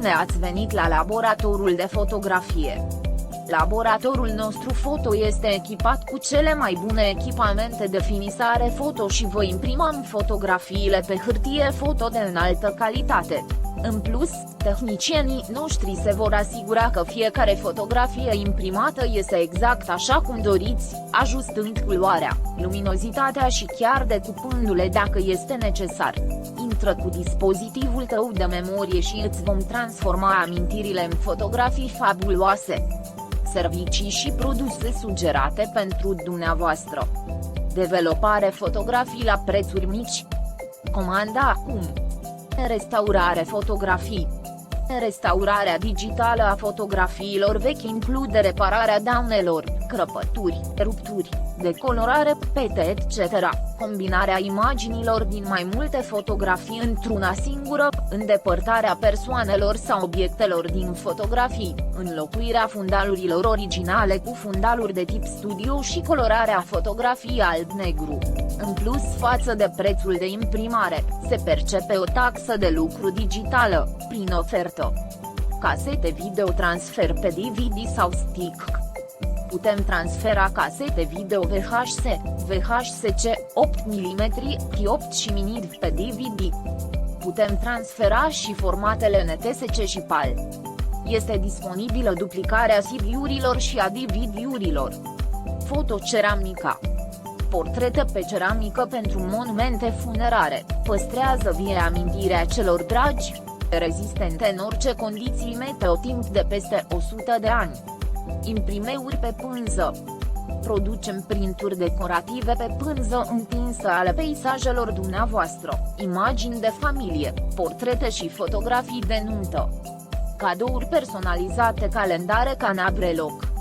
bine ați venit la laboratorul de fotografie. Laboratorul nostru foto este echipat cu cele mai bune echipamente de finisare foto și vă imprimăm fotografiile pe hârtie foto de înaltă calitate. În plus, tehnicienii noștri se vor asigura că fiecare fotografie imprimată iese exact așa cum doriți, ajustând culoarea, luminozitatea și chiar decupându-le dacă este necesar. Intră cu dispozitivul tău de memorie și îți vom transforma amintirile în fotografii fabuloase. Servicii și produse sugerate pentru dumneavoastră. Developare fotografii la prețuri mici. Comanda acum. Restaurare fotografii. Restaurarea digitală a fotografiilor vechi include repararea daunelor, crăpături, rupturi, decolorare, pete etc., combinarea imaginilor din mai multe fotografii într-una singură, îndepărtarea persoanelor sau obiectelor din fotografii, înlocuirea fundalurilor originale cu fundaluri de tip studio și colorarea fotografiei alb-negru. În plus, față de prețul de imprimare, se percepe o taxă de lucru digitală, prin ofertă. Casete video transfer pe DVD sau stick. Putem transfera casete video VHS, VHSC, 8 mm, P8 și mini pe DVD. Putem transfera și formatele NTSC și PAL. Este disponibilă duplicarea CD-urilor și a DVD-urilor. Fotoceramica. Portrete pe ceramică pentru monumente funerare, păstrează vie amintirea celor dragi, rezistente în orice condiții meteo timp de peste 100 de ani. Imprimeuri pe pânză. Producem printuri decorative pe pânză întinsă ale peisajelor dumneavoastră, imagini de familie, portrete și fotografii de nuntă. Cadouri personalizate, calendare Canabrelog.